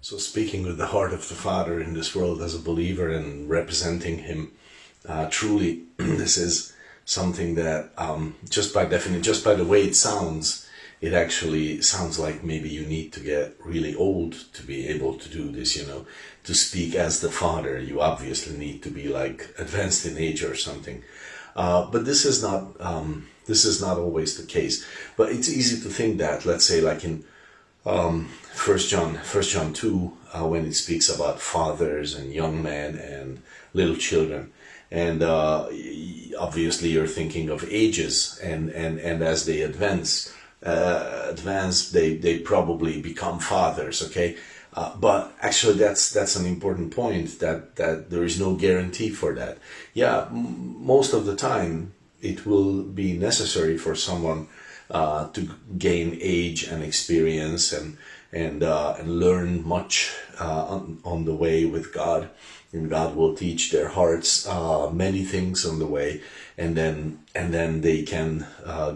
So speaking with the heart of the Father in this world as a believer and representing Him, truly, this is something that just by definition, just by the way it sounds, it actually sounds like maybe you need to get really old to be able to do this, to speak as the Father. You obviously need to be like advanced in age or something. But this is not always the case. But it's easy to think that, let's say, like in First John 2, when it speaks about fathers and young men and little children, and obviously you're thinking of ages, and as they advance, they probably become fathers. Okay, but actually that's an important point, that there is no guarantee for that. Yeah, most of the time it will be necessary for someone to gain age and experience and learn much on the way with God, and God will teach their hearts many things on the way, and then they can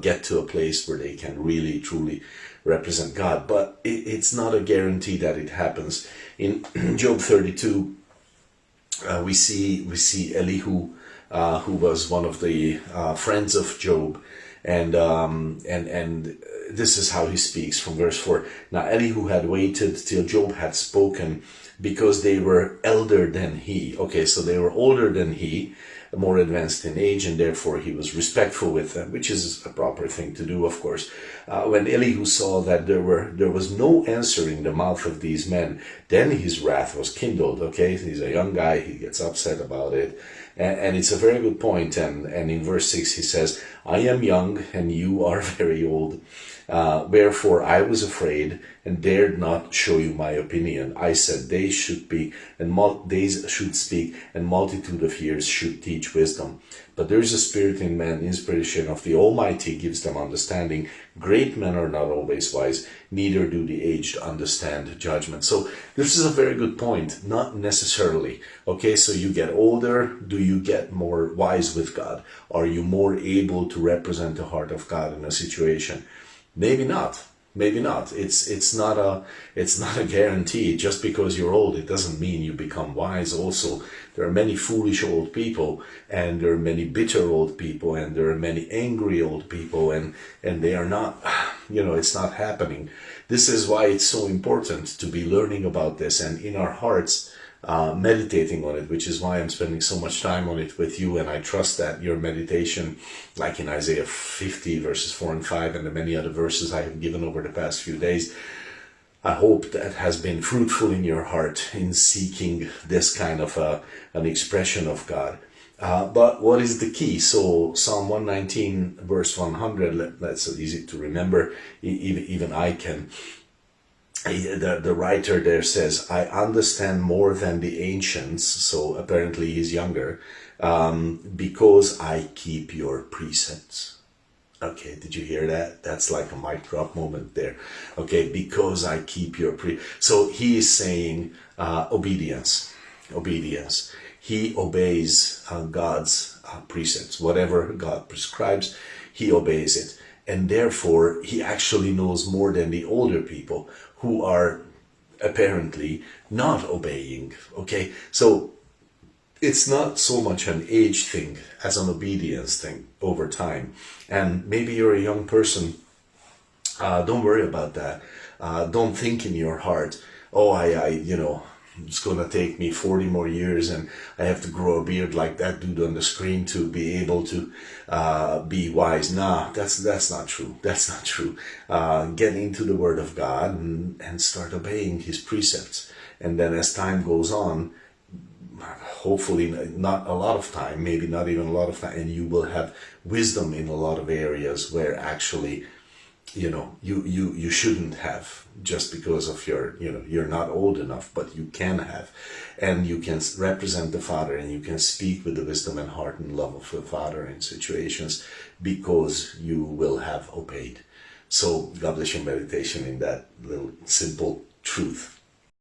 get to a place where they can really truly represent God. But it's not a guarantee that it happens. In Job 32, we see Elihu, who was one of the friends of Job. And this is how he speaks from verse 4. Now Elihu had waited till Job had spoken, because they were elder than he. Okay, so they were older than he, more advanced in age, and therefore he was respectful with them, which is a proper thing to do, of course. When Elihu saw that there was no answering the mouth of these men, then his wrath was kindled. Okay, he's a young guy, he gets upset about it. And it's a very good point. And in verse 6 he says, I am young and you are very old. Wherefore I was afraid and dared not show you my opinion. I said, days should speak, and multitude of years should teach wisdom. But there is a spirit in man, inspiration of the Almighty gives them understanding. Great men are not always wise, neither do the aged understand judgment. So this is a very good point. Not necessarily. Okay, so you get older, do you get more wise with God? Are you more able to represent the heart of God in a situation? Maybe not. Maybe not. It's not a guarantee. Just because you're old, it doesn't mean you become wise. Also, there are many foolish old people, and there are many bitter old people, and there are many angry old people, and they are not, it's not happening. This is why it's so important to be learning about this, and in our hearts, meditating on it, which is why I'm spending so much time on it with you. And I trust that your meditation, like in Isaiah 50 verses 4 and 5 and the many other verses I have given over the past few days, I hope that has been fruitful in your heart in seeking this kind of an expression of God. But what is the key? So Psalm 119 verse 100, that's easy to remember, even I can. The writer there says, I understand more than the ancients, so apparently he's younger, because I keep your precepts. Okay, did you hear that? That's like a mic drop moment there. Okay, because I keep your So he is saying obedience. He obeys God's precepts. Whatever God prescribes, he obeys it. And therefore, he actually knows more than the older people who are apparently not obeying. Okay, so it's not so much an age thing as an obedience thing over time. And maybe you're a young person. Don't worry about that. Don't think in your heart, oh, it's going to take me 40 more years and I have to grow a beard like that dude on the screen to be able to be wise. Nah, that's not true. That's not true. Get into the Word of God and start obeying His precepts. And then as time goes on, hopefully not a lot of time, maybe not even a lot of time, and you will have wisdom in a lot of areas where actually you shouldn't have, just because of you're not old enough, but you can have, and you can represent the Father, and you can speak with the wisdom and heart and love of the Father in situations, because you will have obeyed. So God bless your meditation in that little simple truth.